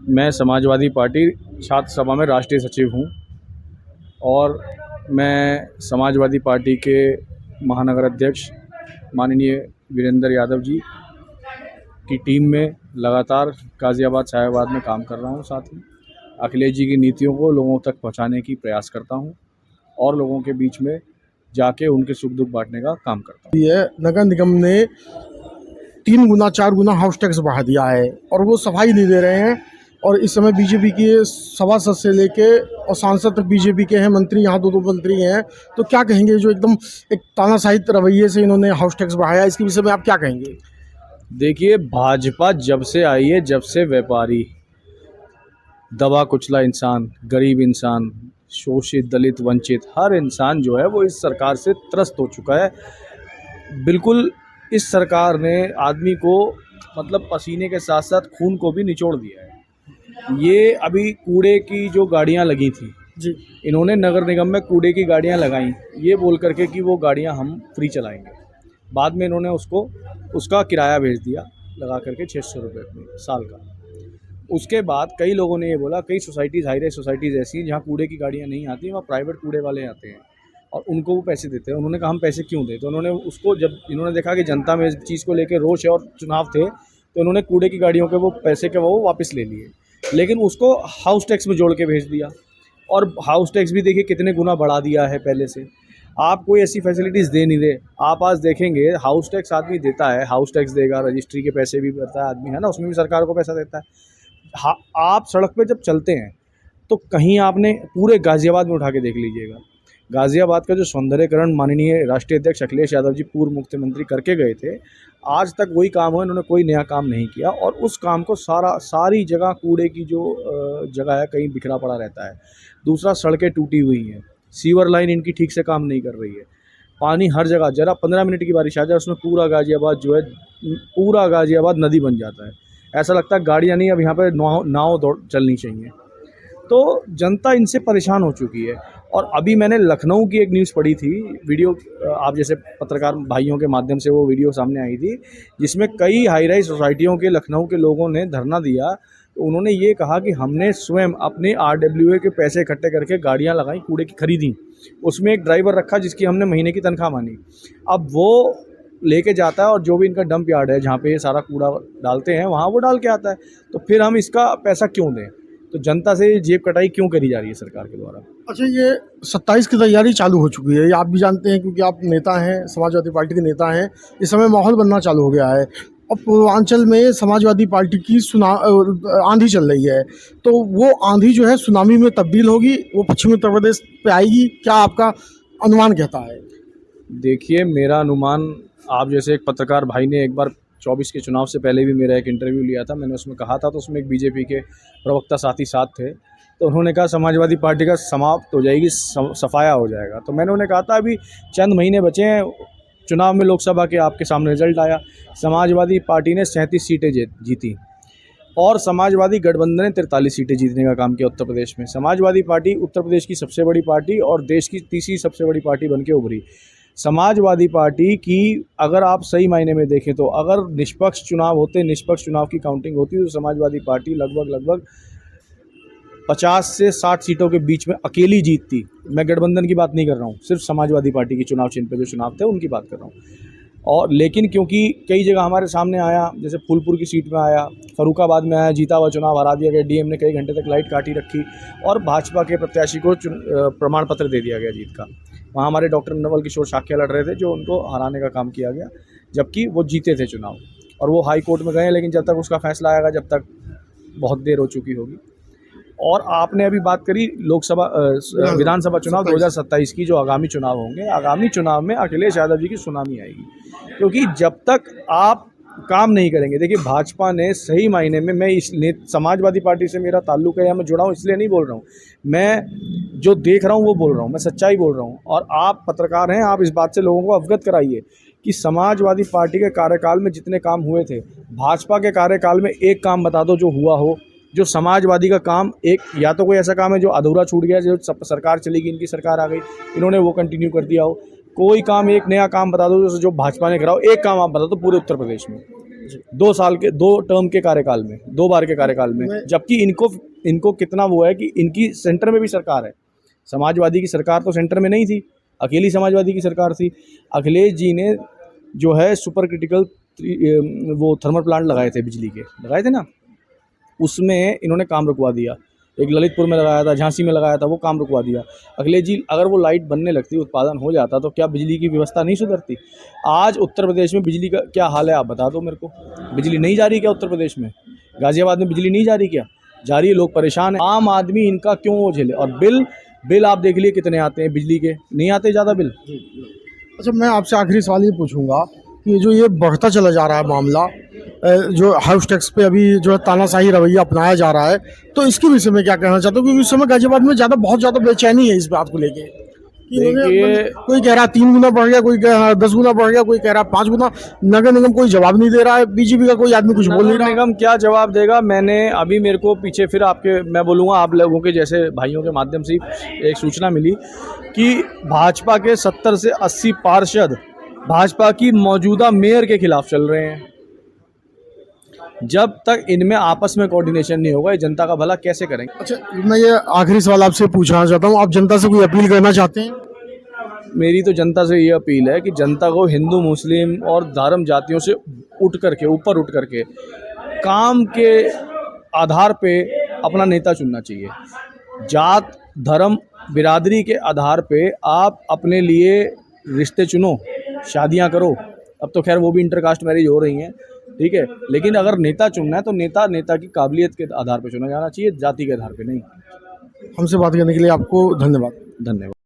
मैं समाजवादी पार्टी छात्र सभा में राष्ट्रीय सचिव हूँ और मैं समाजवादी पार्टी के महानगर अध्यक्ष माननीय वीरेंद्र यादव जी की टीम में लगातार गाज़ियाबाद साहेबाबाद में काम कर रहा हूँ। साथ ही अखिलेश जी की नीतियों को लोगों तक पहुँचाने की प्रयास करता हूँ और लोगों के बीच में जाके उनके सुख दुख बांटने का काम करता हूँ। ये नगर निगम ने 3 गुना 4 गुना हाउस टैक्स बढ़ा दिया है और वो सफाई नहीं दे रहे हैं। और इस समय बीजेपी के सभासद से लेके और सांसद तक बीजेपी के हैं, मंत्री यहाँ 2-2 मंत्री हैं। तो क्या कहेंगे जो एकदम एक तानाशाही रवैये से इन्होंने हाउस टैक्स बढ़ाया, इसके विषय में आप क्या कहेंगे? देखिए, भाजपा जब से आई है, जब से व्यापारी, दबा कुचला इंसान, गरीब इंसान, शोषित, दलित, वंचित हर इंसान जो है वो इस सरकार से त्रस्त हो चुका है। बिल्कुल इस सरकार ने आदमी को मतलब पसीने के साथ साथ खून को भी निचोड़ दिया है। ये अभी कूड़े की जो गाड़ियां लगी थी जी, इन्होंने नगर निगम में कूड़े की गाड़ियां लगाई, ये बोल करके कि वो गाड़ियां हम फ्री चलाएंगे। बाद में इन्होंने उसका किराया भेज दिया लगा करके 600 रुपये में साल का। उसके बाद कई लोगों ने ये बोला, कई सोसाइटीज़, हाई राइज सोसाइटीज़ ऐसी हैं जहाँ कूड़े की गाड़ियाँ नहीं आती, वहाँ प्राइवेट कूड़े वाले आते हैं और उनको वो पैसे देते हैं। उन्होंने कहा हम पैसे क्यों दें, तो उन्होंने उसको, जब इन्होंने देखा कि जनता में इस चीज़ को लेकर रोष है और चुनाव थे, तो इन्होंने कूड़े की गाड़ियों के वो पैसे के वो वापस ले लिए, लेकिन उसको हाउस टैक्स में जोड़ के भेज दिया। और हाउस टैक्स भी देखिए कितने गुना बढ़ा दिया है पहले से। आप कोई ऐसी फैसिलिटीज़ दे नहीं दे। आप आज देखेंगे हाउस टैक्स आदमी देता है, हाउस टैक्स देगा, रजिस्ट्री के पैसे भी भरता है आदमी, है ना, उसमें भी सरकार को पैसा देता है। आप सड़क पे जब चलते हैं तो कहीं आपने पूरे गाज़ियाबाद में उठा के देख लीजिएगा, गाज़ियाबाद का जो सौंदर्यकरण माननीय राष्ट्रीय अध्यक्ष अखिलेश यादव जी पूर्व मुख्यमंत्री करके गए थे, आज तक वही काम हो, इन्होंने कोई नया काम नहीं किया। और उस काम को सारी जगह कूड़े की जो जगह है कहीं बिखरा पड़ा रहता है। दूसरा, सड़कें टूटी हुई हैं, सीवर लाइन इनकी ठीक से काम नहीं कर रही है, पानी हर जगह, जरा 15 मिनट की बारिश आ जाए उसमें पूरा गाज़ियाबाद जो है, पूरा गाज़ियाबाद नदी बन जाता है। ऐसा लगता है गाड़ियाँ नहीं, अब यहाँ पे नाव दौड़ चलनी चाहिए। तो जनता इनसे परेशान हो चुकी है। और अभी मैंने लखनऊ की एक न्यूज़ पढ़ी थी, वीडियो, आप जैसे पत्रकार भाइयों के माध्यम से वो वीडियो सामने आई थी, जिसमें कई हाई राइज सोसाइटियों के लखनऊ के लोगों ने धरना दिया। तो उन्होंने ये कहा कि हमने स्वयं अपने RWA के पैसे इकट्ठे करके गाड़ियाँ लगाई, कूड़े की खरीदी, उसमें एक ड्राइवर रखा जिसकी हमने महीने की तनख्वाह मानी। अब वो लेके जाता है और जो भी इनका डंप यार्ड है जहाँ पे ये सारा कूड़ा डालते हैं वहाँ वो डाल के आता है। तो फिर हम इसका पैसा क्यों दें? तो जनता से जेब कटाई क्यों करी जा रही है सरकार के द्वारा? अच्छा, ये 27 की तैयारी चालू हो चुकी है, ये आप भी जानते हैं क्योंकि आप नेता हैं, समाजवादी पार्टी के नेता हैं। इस समय माहौल बनना चालू हो गया है। अब पूर्वांचल में समाजवादी पार्टी की आंधी चल रही है, तो वो आंधी जो है सुनामी में तब्दील होगी, वो पश्चिमी उत्तर प्रदेश पे आएगी, क्या आपका अनुमान कहता है? देखिए, मेरा अनुमान, आप जैसे एक पत्रकार भाई ने एक बार 24 के चुनाव से पहले भी मेरा एक इंटरव्यू लिया था, मैंने उसमें कहा था, तो उसमें एक बीजेपी के प्रवक्ता साथी साथ थे, तो उन्होंने कहा समाजवादी पार्टी का समाप्त हो जाएगी, सफाया हो जाएगा। तो मैंने उन्हें कहा था अभी चंद महीने बचे हैं चुनाव में, लोकसभा के आपके सामने रिजल्ट आया, समाजवादी पार्टी ने 37 सीटें जीती और समाजवादी गठबंधन ने 43 सीटें जीतने का काम किया उत्तर प्रदेश में। समाजवादी पार्टी उत्तर प्रदेश की सबसे बड़ी पार्टी और देश की तीसरी सबसे बड़ी पार्टी बन के उभरी। समाजवादी पार्टी की अगर आप सही मायने में देखें तो अगर निष्पक्ष चुनाव होते, निष्पक्ष चुनाव की काउंटिंग होती, तो समाजवादी पार्टी लगभग 50 से 60 सीटों के बीच में अकेली जीतती। मैं गठबंधन की बात नहीं कर रहा हूँ, सिर्फ समाजवादी पार्टी की चुनाव चिन्ह पे जो चुनाव थे उनकी बात कर रहा हूँ। और लेकिन क्योंकि कई जगह हमारे सामने आया, जैसे फूलपुर की सीट में आया, फर्रुखाबाद में आया, जीता हुआ चुनाव हरा दिया गया, डीएम ने कई घंटे तक लाइट काटी रखी और भाजपा के प्रत्याशी को प्रमाण पत्र दे दिया गया जीत का। वहाँ हमारे डॉक्टर नवल किशोर शाक्य लड़ रहे थे, जो उनको हराने का काम किया गया, जबकि वो जीते थे चुनाव और वो हाई कोर्ट में गए, लेकिन जब तक उसका फैसला आएगा, जब तक बहुत देर हो चुकी होगी। और आपने अभी बात करी लोकसभा विधानसभा चुनाव 2027 की, जो आगामी चुनाव होंगे, आगामी चुनाव में अखिलेश यादव जी की सुनामी आएगी, क्योंकि जब तक आप काम नहीं करेंगे, देखिए भाजपा ने सही मायने में, मैं इस समाजवादी पार्टी से मेरा ताल्लुक है या मैं जुड़ा हूँ इसलिए नहीं बोल रहा हूँ, मैं जो देख रहा हूँ वो बोल रहा हूँ, मैं सच्चाई बोल रहा हूँ। और आप पत्रकार हैं, आप इस बात से लोगों को अवगत कराइए कि समाजवादी पार्टी के कार्यकाल में जितने काम हुए थे, भाजपा के कार्यकाल में एक काम बता दो जो हुआ हो, जो समाजवादी का काम, एक या तो कोई ऐसा काम है जो अधूरा छूट गया, जो सरकार चली गई, इनकी सरकार आ गई, इन्होंने वो कंटिन्यू कर दिया हो, कोई काम, एक नया काम बता दो जो भाजपा ने कराओ, एक काम आप बता दो पूरे उत्तर प्रदेश में। 2 साल के 2 टर्म के कार्यकाल में, 2 बार के कार्यकाल में, जबकि इनको कितना वो है कि इनकी सेंटर में भी सरकार है। समाजवादी की सरकार तो सेंटर में नहीं थी, अकेली समाजवादी की सरकार थी। अखिलेश जी ने जो है सुपर क्रिटिकल वो थर्मल प्लांट लगाए थे, बिजली के लगाए थे ना, उसमें इन्होंने काम रुकवा दिया। एक ललितपुर में लगाया था, झांसी में लगाया था, वो काम रुकवा दिया। अखिलेश जी अगर वो लाइट बनने लगती, उत्पादन हो जाता, तो क्या बिजली की व्यवस्था नहीं सुधरती? आज उत्तर प्रदेश में बिजली का क्या हाल है, आप बता दो मेरे को। बिजली नहीं जा रही क्या उत्तर प्रदेश में? गाजियाबाद में बिजली नहीं जा रही क्या? जा रही है, लोग परेशान हैं। आम आदमी इनका क्यों वो झेले? और बिल आप देख लिए कितने आते हैं बिजली के, नहीं आते ज़्यादा बिल। अच्छा, मैं आपसे आखिरी सवाल ये पूछूंगा कि जो ये बढ़ता चला जा रहा है मामला, जो हाउस टैक्स पे अभी जो है तानाशाही रवैया अपनाया जा रहा है, तो इसके विषय में क्या कहना चाहते हो? क्योंकि इस समय गाजियाबाद में बहुत ज़्यादा बेचैनी है इस बात को लेके। कोई कह रहा 3 गुना बढ़ गया, कोई कह रहा 10 गुना बढ़ गया, कोई कह रहा 5 गुना। नगर निगम कोई जवाब नहीं दे रहा है, बीजेपी का कोई आदमी कुछ बोल नहीं रहा। निगम क्या जवाब देगा? मैंने अभी मेरे को पीछे फिर मैं बोलूँगा आप लोगों के जैसे भाइयों के माध्यम से एक सूचना मिली कि भाजपा के 70 से 80 पार्षद भाजपा की मौजूदा मेयर के खिलाफ चल रहे हैं। जब तक इनमें आपस में कोऑर्डिनेशन नहीं होगा, ये जनता का भला कैसे करेंगे? अच्छा, मैं ये आखिरी सवाल आपसे पूछना चाहता हूँ, आप जनता से कोई अपील करना चाहते हैं? मेरी तो जनता से ये अपील है कि जनता को हिंदू, मुस्लिम और धर्म जातियों से ऊपर उठ करके काम के आधार पे अपना नेता चुनना चाहिए। जात, धर्म, बिरादरी के आधार पे आप अपने लिए रिश्ते चुनो, शादियां करो। अब तो खैर वो भी इंटरकास्ट मैरिज हो रही हैं, ठीक है, लेकिन अगर नेता चुनना है तो नेता की काबिलियत के आधार पे चुना जाना चाहिए, जाति के आधार पे नहीं। हमसे बात करने के लिए आपको धन्यवाद। धन्यवाद।